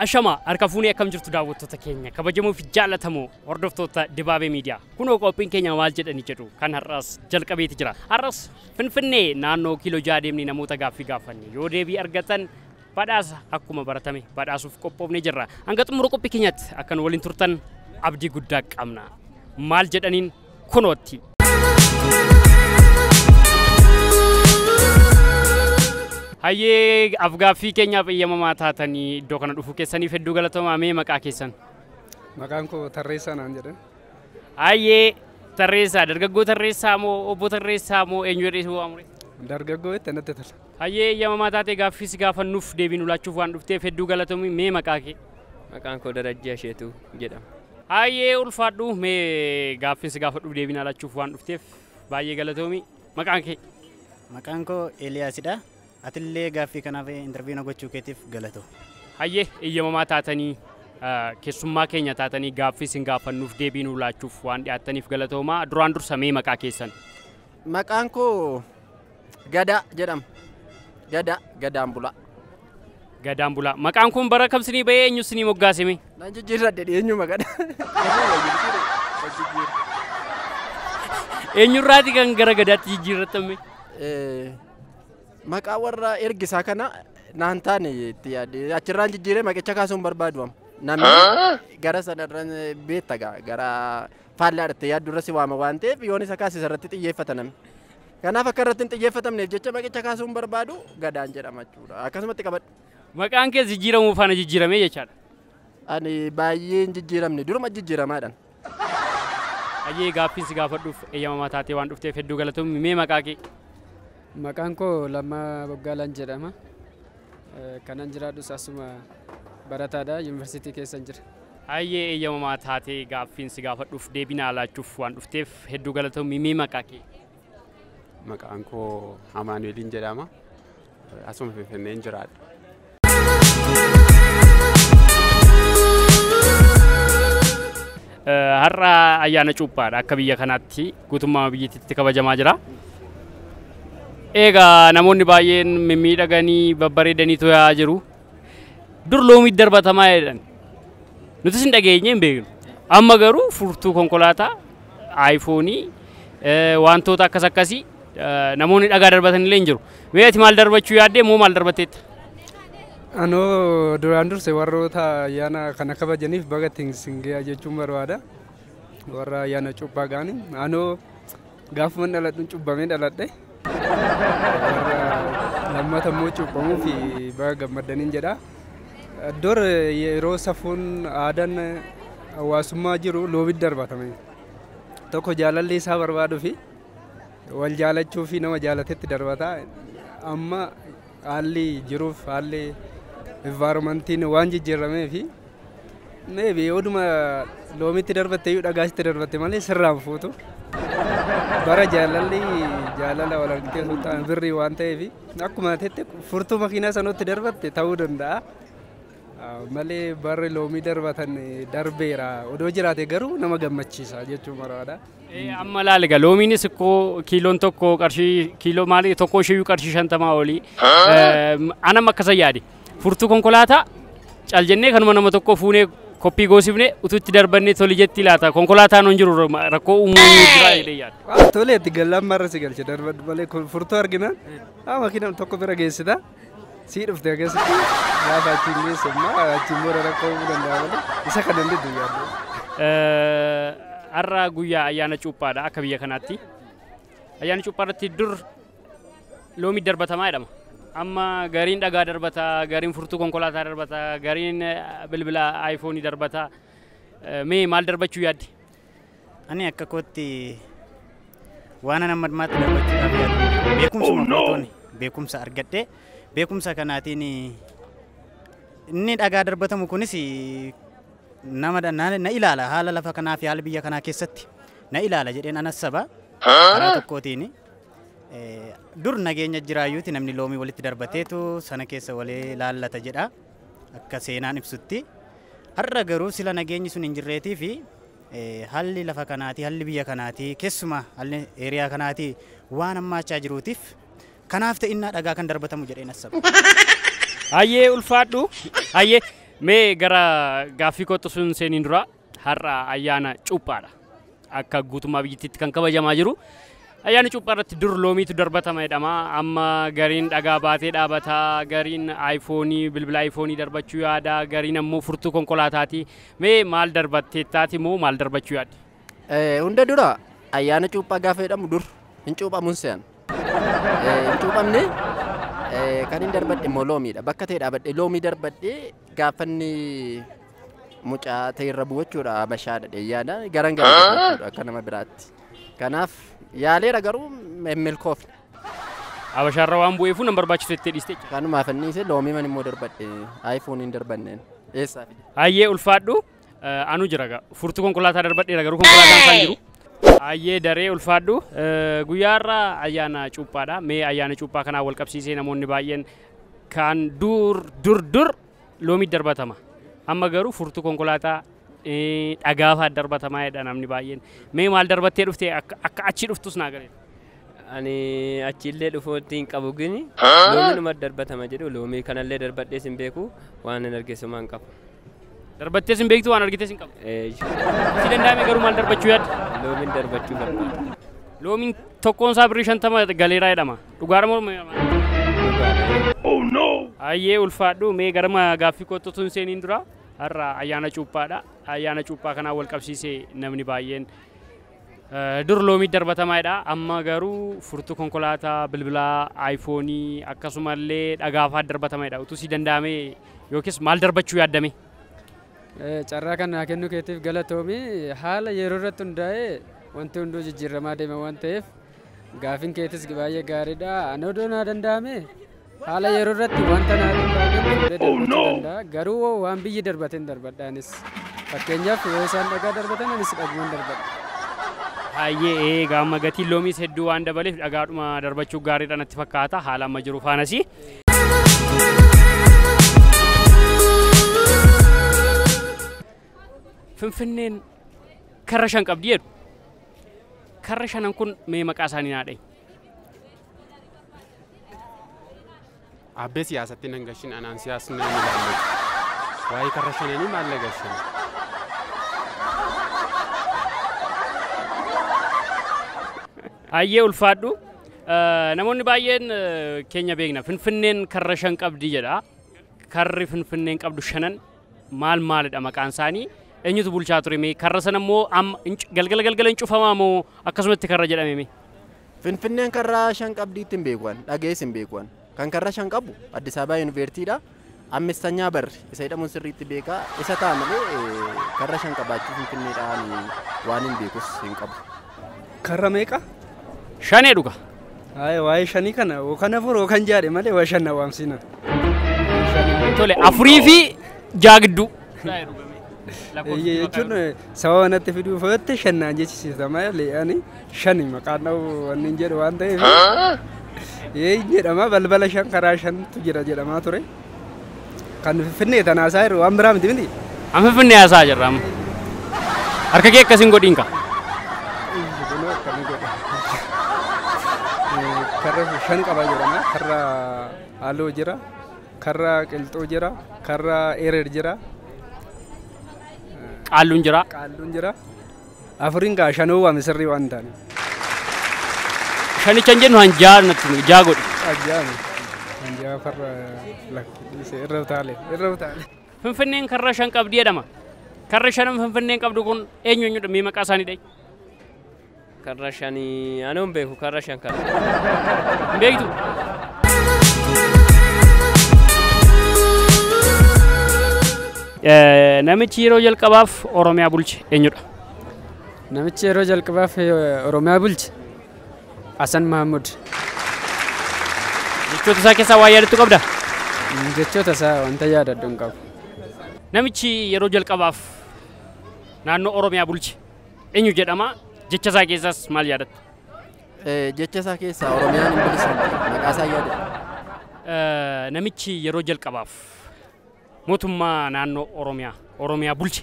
Ashama harka fuunee akkam jirtu daawwattoota keenya kabajamoo fi jaallatamoo hordoftoota Dibaabee Miidiyaa kunoo qophiin keenya maal jedhanii jedhu kan har'as jalqabeeti jira. Har'as Finfinnee naannoo kiiloo 6 deemnee namoota gaaffii gaafanne yoo deebii argatan badhaasa akkuma baratame badhaasuuf qophoofnee jirra. Hanga xumura qophii keenyaatti akkan waliin turtan abdii guddaa qabna. Maal jedhaniin kunootti. Hayyee afgaaffii keenyaaf eeyyamamaa taatanii iddoo kana dhufuu keessaniif hedduu galatooma mee maqaa keessan? Maqaan koo Tarreessaa naan jedhan. Hayyee Tarreessaa dargaggoo Tarreessaa moo obbo Tarreessaa moo eenyu jedhee waamure? Dargaggoo itti natti tola. Hayyee eeyyamamaa taatee gaaffii si gaafannuuf deebii nu laachuuf waan dhufteef hedduu galatoomi mee maqaa kee? Maqaan koo Darajjaa Sheetuu jedhama. Hayyee ulfaadhu mee gaaffii si gaafadhuuf deebii na laachuuf waan dhufteef baay'ee galatoomi maqaan kee? Maqaan koo Eeliyaasidha. Atillee gaaffii kanaaf interviiyuu gochuu keetiif galatoo. Hayyee eeyyamamaa taatanii keessummaa keenya taatanii gaaffii sin gaafannuuf deebii nu laachuuf waan dhiyaattaniif galatooma. Duraan dursa mee maqaa keessan? Maqaan koo Gadaa jedhama. Gadaan Bulaa. Gadaan Bulaa. Maqaan kun bara kam sinii bahee eenyu sinii moggaasime? Naan jijjiirradhe eenyuma Gadaa. Eenyurraati kan gara Gadaatti jijjiirratame? Maqaa warra ergisaa kana naan taane itti yaadde achirraan jijjiiree maqicha kaasuun barbaadu namni gara sanarraan beettaga gara faallaadhaatti yaaddurra si waama waan ta'eef yoon isa kaasisa irratti xiyyeeffata namni. Kanaaf akka irratti hin xiyyeeffatamneef jecha maqicha kaasuun barbaadu Gadaan jedhama jechuudha. Akkasumatti qabadhu. Maqaan kee jijjiiramuu faana jijjiiramee jechaadha. Ani baay'een jijjiiramne duruma jijjiiramaadhaan. Hayyee gaaffiin si gaafadhuuf eeyyamamaa taatee waan dhufteef hedduu galatoomii mee maqaa kee? Maqaan koo Lammaa Boggaalaan jedhama. Kanan jiraadhus asuma barataadha. Yuunivarsiitii keessan jira. Hayyee eeyyamamaa taatee gaaffiin si gaafadhuuf deebii naa laachuuf waan dhufteef hedduu galatoomii mee maqaa kee? Maqaan koo Amaanueliin jedhama. Asuma Finfinneen jiraadha. Har'a ayyaana cuuphaadha akka biyya kanaatti guutummaa biyyattiitti kabajamaa jira. Egaa namoonni baay'een mimmiidhaganii babbareedanii to'aa jiru. Dur loomii darbatamaa jedhan. Nuti sin dhageenye hin beeknu. Amma garuu furtuu konkolaataa, aayifoonii, wantoota akkas akkasii namoonni dhagaa darbatan illee hin jiru. Mee ati maal darbachuu yaaddee moo maal darbatteetta? Anoo duraan durse warroota ayyaana kana kabajaniif baga singee jechuun barbaada. Warra ayyaana cuuphaa gaanii. Anoo gaafuma dhaladhuun cuubbamee dhaladhe. Lammata immoo cuuphamuu fi baga gammadaniin jedha. Dur yeroo safuun aadaan hawaasummaa jiru loomii darbatame. Tokko jaalalli isaa barbaaduu fi wal jaalachuu fi nama jaalatetti darbata. Amma haalli jiruuf haalli environmentiin waan jijjiiramee fi maybe oduma loomiitti darbatte iyyuu dhagaasitti darbatte malee sirraan fuutu. Bara jaalala walqixxee sultaan birrii waan ta'eef akkuma teette furtuu makiinaa sanatti darbatte ta'uu danda'a. Malee barri loomii darbatan darbeera odoo jiraate garuu nama gammachiisa jechuun barbaada. Amma laaliga loomiinis ikkoo kiiloon tokko qarshii kiiloo maali tokko ishee qarshii 50 olii. Anam akkasa yaade furtuu konkolaataa cal jennee kanuma nama tokko fuunee koppii goosifne ututti darbannee toli jetti laata konkolaataan on jiru rakkoo uumuu jira jedhee yaada. Tole itti gallaan marra si galche darbadhu malee furtuu argina makiinaan tokko bira geessita sii dhufte keessatti gaafa achiin geessamma achiin booda rakkoo uumuu danda'a malee isa kana hin diddu yaaddu. Har'a guyyaa ayyaana cuuphaadha akka biyya kanaatti. Ayyaana cuuphaarratti dur loomii darbatamaa jedhama. Amma gariin dhagaa darbata, gariin furtuu konkolaataa darbata, gariin bilbila aayifoonii darbata. Mee maal darbachuu yaadde? Ani akka kootti waan nama ammaatti darbachuudhaaf yaadu. Beekumsa beekumsa argadhe. Beekumsa kanaatiin inni dhagaa darbatamu kunis nama na ilaala haala lafa kanaa fi haala biyya kanaa keessatti na ilaala jedheen anas saba karaa tokkootiin dur nageenya jiraayyuuti namni loomii walitti darbateetu sana keessa walee laallata jedha akka seenaan ibsutti. Har'a garuu sila nageenyi sun hin jirreetii fi haalli lafa kanaati haalli biyya kanaati keessuma haalli eeriyaa kanaati waan hammaachaa jiruutiif kanaaf ta'innaa dhagaa kan darbatamu jedheen as saba. Hayyee ulfaadhu. Hayyee Mee gara gaaffii kootu sun seeniin dura har'a ayyaana cuuphaadha. Akka guutummaa biyyattiitti kan kabajamaa jiru. Ayyaana cuuphaa irratti dur loomiitu darbatama jedhama. Amma gariin dhagaa baatee dhaabataa, gariin aayifoonii bilbila aayifoonii darbachuu yaada, gariin ammoo furtuu konkolaataati. Mee maal darbatteettaati moo maal darbachuu yaaddi? Hunda dura ayyaana cuuphaa gaafa jedhamu dur hin cuuphamuun se'an. Hin cuuphamne kan hin darbadhe immoo loomiidha. Bakka ta'e dhaabadhe loomii darbadhe gaafanni mucaa ta'e irra bu'u jechuudha. Abashaadha dheeyyaadha. Garan gara akka nama biraatti. Kanaaf yaaleera garuu milkoofne. Abashaarra waan bu'eefu nan barbaachisu jettee dhiiste jechuudha. Kanumaaf anniise loomii man immoo darbadhe aayifoon hin darbanneen eessaa fide. Ayyee ulfaadhu anu jira gaa furtuu konkolaataa darbadheera garuu konkolaataan isaan jiru. Ayyee daree ulfaadhu guyyaarra ayyaana cuuphaadha. Mee ayyaana cuuphaa kanaa wal qabsiisee namoonni baay'een kan dur loomii darbatama. Amma garuu furtuu konkolaataa dhagaafaa darbatamaa jedha namni baay'een. Mee maal darbattee dhuftee akka achi dhuftus naa galee. Ani achillee dhufuutti hin qabu gini loomiinuma darbatama jedhu loomii kanallee darbadhees hin beeku waan hin argeessumaa hin qabu. Darbattees hin beektu waan argitees hin qabu. Si danda'ame garuu maal darbachuu yaadda? Loomiin darbachuu barbaada. Loomiin tokkoon isaa birrii 50 galeeraa jedhama. Dhugaadha moo Oh no! Ayyee ulfaadhu mee garama gaaffii kootu tun seeniin dura har'a ayyaana cuuphaadha. Ayyaana cuuphaa kanaa wal qabsiisee namni baay'een dur loomii darbatamaadha. Amma garuu furtuu konkolaataa bilbilaa aayifoonii akkasumallee dhagaafaa darbatamaadha. Utuu si danda'ame yookiis maal darbachuu yaaddame? Carraa kana kennu keetiif galatoomii haala yeroo irratti hundaa'ee wanti hunduu jijjiiramaa deema waan ta'eef gaaffiin keetis baay'ee gaariidha. Ani odoo naa danda'ame haala yeroo irratti wanta naa danda'ame fuudhee darbachuu danda'a. Garuu waan biyyi darbateen darbadhaanis fakkeenyaaf yoo isaan dhagaa darbatan anis dhagumaan darbadha. Ayyee gaamma gatiin loomiis hedduu waan dabaleef dhagaadhuma darbachuu gaariidha natti fakkaata haala amma jiru faanasi. Finfinneen karra 5 qabdi jedhu. Karra 5 kun mee maqaa isaanii naa dha'i? Abbee siyaasatti nan gashin anaan siyaasni nan ilaalle. Waa'ee karra 5 maal la gashin? Ayyee ulfaadhu. Namoonni baay'een keenya beekna. Finfinneen karra 5 qabdi jedha. Karri Finfinneen qabdu 5 maalidha maqaan isaanii? Eenyutu bulchaa ture mee karra sana immoo galgala hin cufamaa moo akkasumatti karra jedhame mee? Finfinneen karra 5 qabdiitti hin beekuwan dhagees hin beekuwan kan karra 5 qabu Addis Ababa Yuunivarsiitiidha. Ammistanyaa barri isa jedhamuun sirriitti beekaa isa ta'a malee karra 5 qabaachuu Finfinneedhaan waan hin beekus hin qabu. Karra meeqa? 5 dhuga. Waa'ee 5 kana kan afur kan jaadhe malee waa 5 waamsina. Tole 4 fi 6 gidduu. Jechuun sababa natti fiduu fa'aatti 5 jechisiisa malee ani 5 maqaan wanni jedhu waan ta'eef jedhama balbala 5 karaa 5tu jira jedhamaa ture. Kan Finfinnee tanaasaa jiru waan biraa miti miti. Amma Finfinnee haasaa jirra amma. Harka kee akkasiin godhiin ka. Karra 5 qaba jedhama. Karra Aloo jira. Karra Qilxuu jira. Karra Erer jira. Qaalluun jira. Qaalluun jira. Afuriin gaa 5 waame sirrii waan ta'ani. 5 kan jennu hanjaa natti jaa godhi. Ajaa'iba. Hanjaa farra lakkisee irra utaale. Finfinneen karra 5 qabdi jedhama. Karra 5 Finfinneen qabdu kun eenyuudha mee maqaa isaanii dha'i? Karra 5 ani hin beeku karra 5 karra. Hin beektu? Namichi yeroo jalqabaaf Oromiyaa bulche eenyudha? Namichi yeroo jalqabaaf Oromiyaa bulche Hasan Mahamud. Jechoota isaa keessaa waa yaadattu qabda? Jechoota isaa wanta yaadadhu hin qabu. Namichi yeroo jalqabaaf naannoo Oromiyaa bulche eenyu jedhama? Jecha isaa keessaas maal yaadatta? Jecha isaa keessaa Oromiyaan hin bilisan maqaa isaa yaadadha. Namichi yeroo jalqabaaf mootummaa naannoo Oromiyaa bulche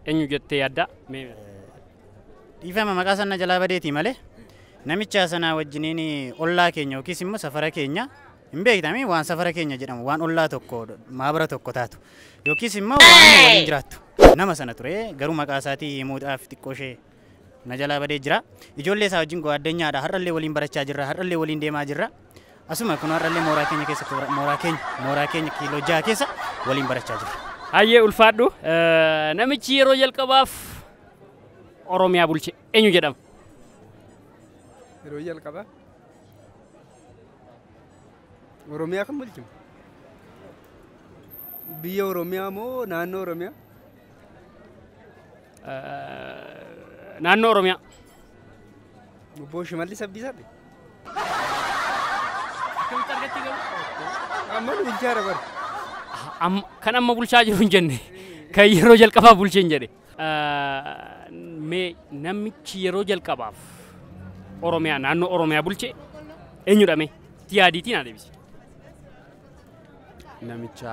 eenyu jettee yaadda? Dhiifama maqaa sana jalaa badeetii malee namicha sana wajjiniin ollaa keenya yookiis immoo safara keenya hin beektamii waan safara keenya jedhamu waan ollaa tokko maabara tokko taatu yookiis immoo waan waliin jiraattu nama sana ture garuu maqaa isaatii himuudhaaf xiqqoo ishee na jalaa badee jira. Ijoollee isaa wajjin addunyaadha har'allee waliin barachaa jirra har'allee waliin deemaa jirra. Asuma kun har'allee mooraa keenya keessatti mooraa keenya kiiloo 6 keessa waliin barachaa jirra. Hayyee ulfaadhu namichi yeroo jalqabaaf Oromiyaa bulche eenyu jedhama? Yeroo jalqabaa Oromiyaa kan bulchu biyya Oromiyaa moo naannoo Oromiyaa? Naannoo Oromiyaa. Obbo Shimallis Abdiisaadha. Akkamitti argatti galu? Amma bulchaara bara. Kan amma bulchaa jiru hin jenne kan yeroo jalqabaa bulchee hin jedhe. Mee namichi yeroo jalqabaaf Oromiyaa naannoo Oromiyaa bulche eenyudha mee? Tiyaadiitiin haa deebisi. Namicha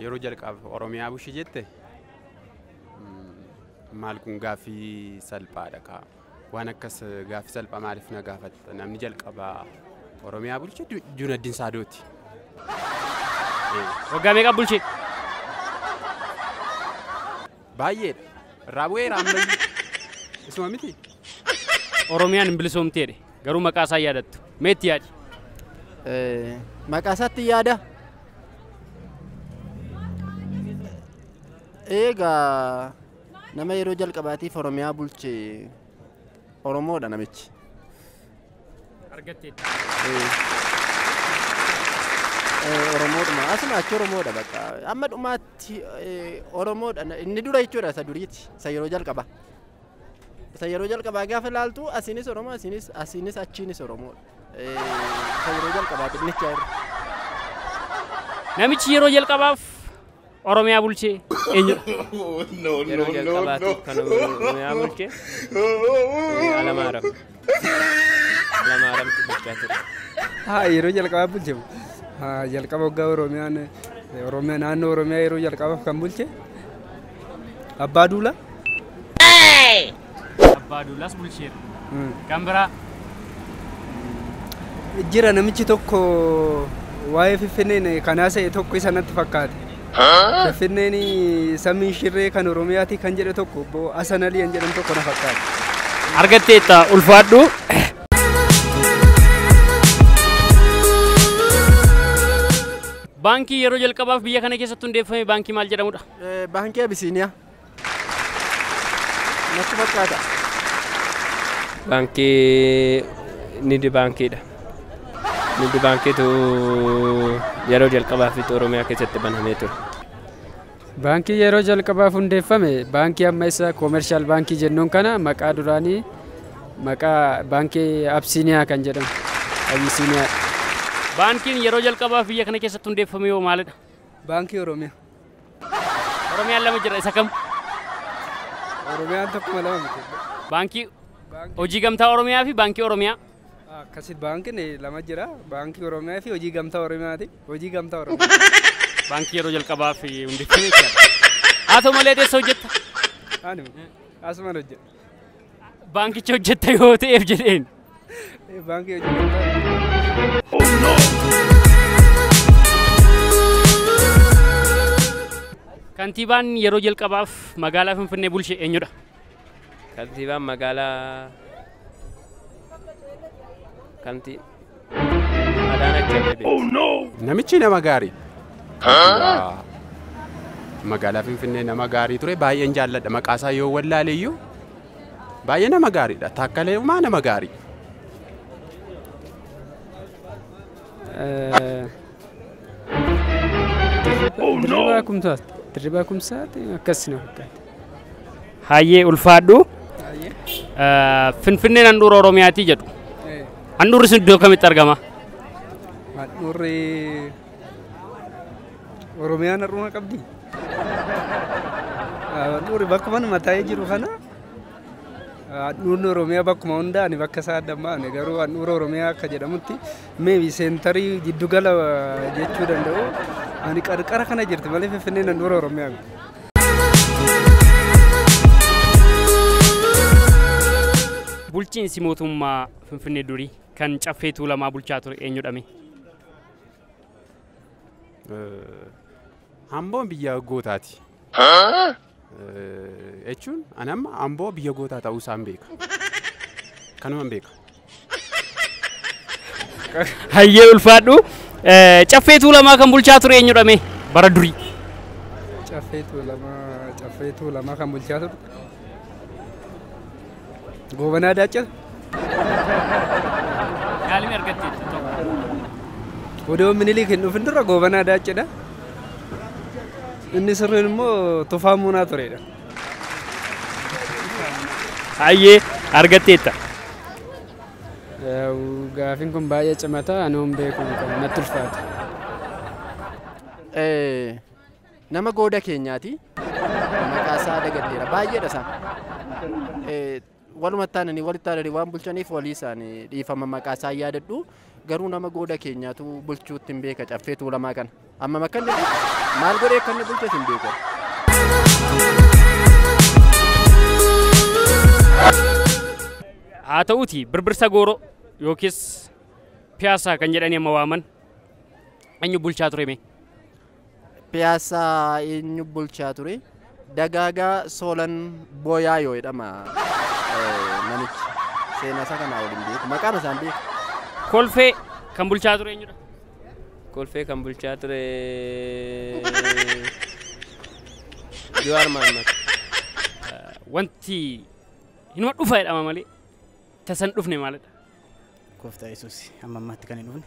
yeroo jalqabaaf Oromiyaa bulche jette maal kun gaaffii salphaadha kaa. Waan akkas gaaffii salphaa maaliif na gaafatta? Namni jalqabaa Oromiyaa bulche Junaddin Saadooti. Waggaa meeqa bulche? Baay'eedha. Irraa bu'eera ammayyu. Isuma miti. Oromiyaan hin bilisoomteedhe garuu maqaa isaa yaadattu. Meetti yaadi? Maqaa isaatti yaada. Egaa nama yeroo jalqabaatiif Oromiyaa bulche Oromoodha namichi. Argatteedha. Oromoodhuma asuma achi Oromoodha bakka amma dhumaatti Oromoodha inni dura jechuudha isa duriiti isa yeroo jalqabaa. Isa yeroo jalqabaa gaafa ilaaltu asiinis Oromoo asiinis achiinis Oromoodha. Isa yeroo jalqabaa xinnichaa irra. Namichi yeroo jalqabaaf Oromiyaa bulchee eenyudha? Yeroo jalqabaatiif kan Oromiyaa bulche Alamaaram. Alamaaramtu bulchaa ture. Yeroo jalqabaa bulche jalqaba waggaa Oromiyaa naannoo Oromiyaa yeroo jalqabaaf kan bulche Abbaa Duulaa. Abbaa Duulaas bulcheera. Kan biraa? Jira namichi tokko waa'ee Finfinneen kanaa ta'e tokko isa natti fakkaate. Finfinneen samii shirree kan Oromiyaati kan jedhe tokko obbo Hasan Alii kan jedhamu tokko na fakkaate. Argatteetta ulfaadhu. Baankii yeroo jalqabaaf biyya kana keessatti hundeeffame baankii maal jedhamudha? Baankii Abisiiniyaa. Natti fakkaata. Baankii Nidi baankiidha. Nidi baankiitu yeroo jalqabaafitti Oromiyaa keessatti banamee ture. Baankii yeroo jalqabaaf hundeeffame baankii amma isa koomershaal baankii jennuun kana maqaa duraanii maqaa baankii Abisiiniyaa kan jedhamu. Abisiiniyaa. Baankiin yeroo jalqabaaf biyya kana keessatti hundeeffame yoo maalidha? Baankii Oromiyaa. Oromiyaan lama jira isa kam? Oromiyaan tokkuma lama miti. Baankii hojii gamtaa Oromiyaa fi baankii Oromiyaa. Akkasitti baankiin lama jira. Baankii Oromiyaa fi hojii gamtaa Oromiyaati. Hojii gamtaa Oromiyaa. Baankii yeroo jalqabaaf hundeeffame jira. Haa ta'u malee eessa hojjetta? Ani asumaan hojjeta. Baankicha hojjetta yoo ta'eef jedheen. Baankii hojii gamtaa. Kantiibaan yeroo jalqabaaf magaalaa Finfinnee bulche eenyudha? Kantiibaan magaalaa Adaanach Abeebee. Namichi nama gaarii. Magaalaa Finfinnee nama gaarii ture baay'een jaalladha maqaa isaa yoo wallaale iyyuu baay'ee nama gaariidha Taakkalee Uumaa nama gaarii. Dirribaa Kumsaati akkasii na fakkaata. Hayyee ulfaadhu. Finfinneen handhuura Oromiyaati jedhu. Handhuurri sun iddoo kamitti argama? Handhuurri Oromiyaan handhuura qabdi. Handhuurri bakkuma nama taa'ee jiru kana handhuurri Oromiyaa bakkuma hundaani bakka isaa adda baane garuu handhuura Oromiyaa akka jedhamutti meebi seentarii giddugala jechuu danda'u. Ani qarqara kana jirti malee Finfinneen handhuura Oromiyaa. Bulchiinsi mootummaa Finfinnee durii kan Caffee Tuulamaa bulchaa ture eenyudha? Amboon biyya gootaati. Jechuun ani amma Amboo biyya gootaa ta'uu isaan beeka. Kanumaan beeka. Hayyee ulfaadhu. Caffee Tuulamaa kan bulchaa ture eenyudha mee bara durii? Caffee Tuulamaa kan bulchaa ture. Goobanaa Daachaa. Yaalimi argattee. Odoo Minilik hin dhufin dura Goobanaa Daachaa. Inni sirriin immoo Tufaa Muunaa turedha. Hayyee argatteetta. Gaafiin kun baay'ee cimataa anuun beeku natti ulfaata. Nama gooda keenyaati. Maqaa isaa dagaddeera. Baay'eedha isaan. Walumatti aananii walitti aananii waan bulchaniif walii isaanii dhiifama maqaa isaa yaadadhu. Garuu nama gooda keenyaatu bulchuutti hin beeka Caffee Tuulamaa kana. Amma makka inni maal godhee akka inni bulches hin beeku. Haa ta'uuti birbirsa gooroo yookiis piyaasaa kan jedhanii amma waaman eenyu bulchaa ture mee? Piyaasaa eenyu bulchaa ture? Dagaagaa Soolan Booyaayoo jedhama namichi. Seenaa isaa kanaa waliin beeku. Maqaan isaan beeku. Kolfee kan bulchaa ture eenyudha? Kolfee kan bulchaa ture Jawaar Mohaammed. Wanti hinuma dhufa jedhama malee tasan dhufne maalidha? Gooftaa Yesuus amma ammaatti kan hin dhufne.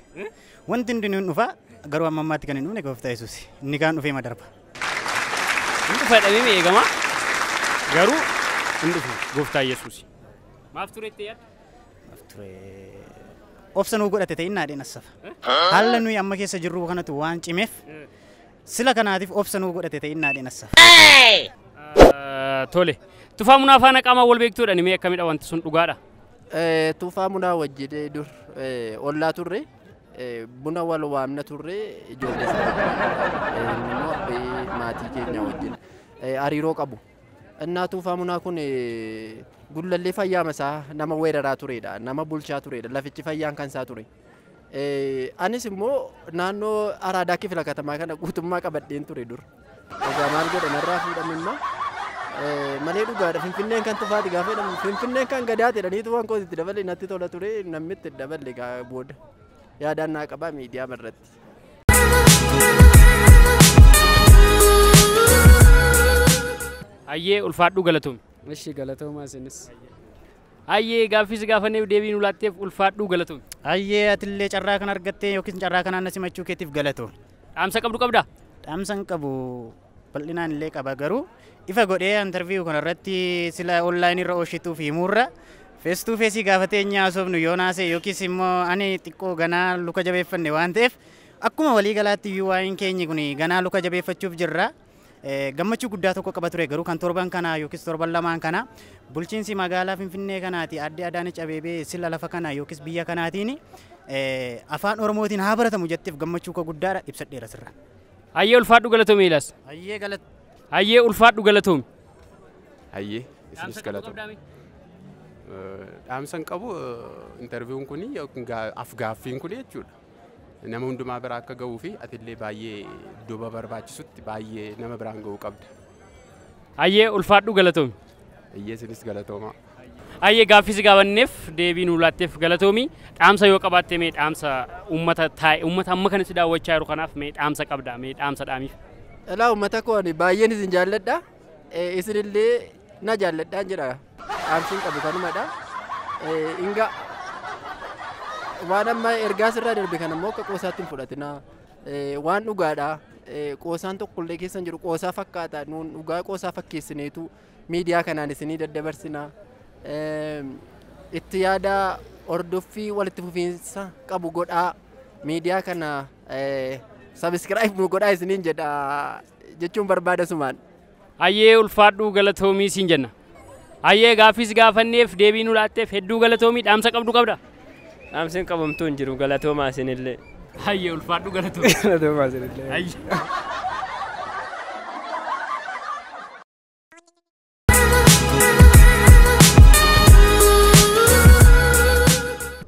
Wanti hundi hin dhufa garuu amma ammaatti kan hin dhufne Gooftaa Yesuus. Inni kaan dhufee madarba. Hin dhufa jedhamee eegama garuu hin dhufne Gooftaa Yesuus. Maaf tureetti yaadda? Maaf ture. Obsa nuu godhate ta'e innaa dheen assafa. Haala nuyi amma keessa jirru kanatu waan cimeef sila kanaatiif obsa nuu godhate ta'e innaa dheen assafa. Tole. Tufaa Munaa faana qaamaa wal beektuudha nimee akkamidha wanti sun dhugaadha? Tufaa Munaa wajjidee dur ollaa turre buna wal waamna turre ijoollee isaa immoo abbee maatii keenya wajjin hariiroo qabu. Innaa Tufaa Munaa kun gullallee fayyaama isaa nama weeraraa turedha. Nama bulchaa turedha. Lafichi fayyaan kan isaa ture. Anis immoo naannoo Araadaa Kifila Katamaa kana guutummaa qabadheen ture dur. Egaa maal godhan irraa fuudhamimma malee dhugaadha. Finfinneen kan Tufaati gaafa jedhamu Finfinneen kan Gadaati jedhaniitu waan koositti dabalee natti tola ture namni itti dabalee booda yaadaan naa qabaa miidiyaa irratti. Hayyee ulfaadhu galatoom. Eshi galatoomaa isinis. Hayyee gaaffis gaafanneef deebii nu laatteef ulfaadhu galatoom. Hayyee atillee carraa kan argattee yookiin carraa kanaan na simachuu keetiif galatoom. Dhaamsa qabdu qabdaa? Dhaamsa hin qabu bal'inaan illee qaba garuu ifa godhee interview kanarratti sila online irra oolchituuf himuurra face to face gaafatee nyaasofnu yoo naasee yookiis immoo ani xiqqoo ganaa luka jabeeffanne waan ta'eef akkuma walii galaatti iyyuu waa'een keenyi kun ganaa luka jabeeffachuuf jirra. Gammachuu guddaa tokko qaba ture garuu kan torban kana yookiis torban lamaan kana bulchiinsi magaalaa Finfinnee kanaati Aadde Adaanech Abeebee sila lafa kana yookiis biyya kanaatiin afaan Oromootiin haa baratamu jetteef gammachuu koo guddaadha ibsadheera sirra. Hayyee ulfaadhu galatoom Eelaas. Hayyee ulfaadhu galatoom. Hayyee isinis galatoom. Dhaamsa hin qabu interviewun kun yookiin afgaaffiin kun jechuudha. Nama hundumaa bira akka ga'uu fi atillee baay'ee duuba barbaachisutti baay'ee nama biraan ga'uu qabda. Hayyee ulfaadhu galatoom. Hayyee isinis galatooma. Hayyee gaaffis gaafanneef deebii nu laatteef galatoomi. Dhaamsa yoo qabaatte mee dhaamsa uummata amma kan si daawwachaa jiru kanaaf mee dhaamsa qabda mee dhaamsa dhaamiif. Ilaa uummata koo ani baay'een isin jaalladha. Isinillee na jaalladhaan jedha. Dhaamsiin qabu kanumadha. Inga waan amma ergaa sirraa darbe kan ammoo akka qoosaatti hin fudhatina. Waan dhugaadha. Qoosaan tokkollee keessan jiru qoosaa fakkaata. Nuun dhugaa qoosaa fakkeessineetu miidiyaa kanaan isinii daddabarsina. Itti yaada hordoffii walitti fufiinsa qabu godhaa miidiyaa kana subscribe godhaa isiniin jedha jechuun barbaada sumaan. Hayyee ulfaadhu galatoomii siin jenna. Hayyee gaaffis gaafanneef deebii nu laatteef hedduu galatoomii dhaamsa qabdu qabda. Dhaamsiin qabamtuu hin jiru galatoomaa isinillee. Hayyee ulfaadhu galatoomii. Galatoomaa isinillee. Hayyee.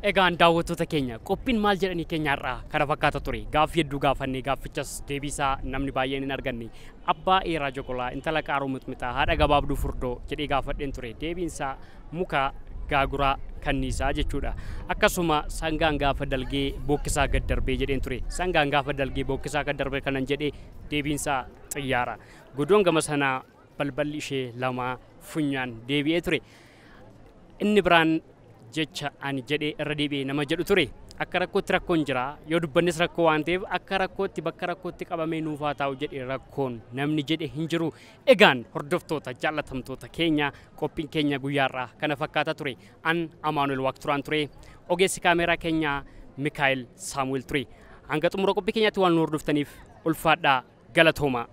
Egaan daawwattoota keenya qophiin maal jedhanii keenyarraa kana fakkaata ture gaaffii hedduu gaafannee gaaffichas deebisaa namni baay'een hin arganne abbaa eeraa jokolaa intala qaaruu mixmixaa haadha gabaabduu furdoo jedhee gaafadheen ture deebiinsaa muka gaaguraa kanniisaa jechuudha akkasuma sangaan gaafa dalgee bookkisaa gad darbee jedheen ture sangaan gaafa dalgee bookkisaa gad darbee kanan jedhee deebiinsaa xiyyaara godoon gama sanaa balballi ishee lama funyaan deebi'ee ture inni biraan jecha ani jedhee irra deebi'ee nama jedhu ture akka rakkootti rakkoon jira yoo dubbannis rakkoo waan ta'eef akka rakkootti bakka rakkootti qabamee nuufaa taa'u jedhee rakkoon namni jedhe hin jiru egaan hordoftoota jaallatamtoota keenya qophiin keenya guyyaarraa kana fakkaata ture an Amaanuel Waaqturaan ture ogeessi kaameeraa keenya Mikaa'el Saamu'eel ture hanga xumura qophii keenyaatti waan nu hordoftaniif ulfaadhaa galatoomaa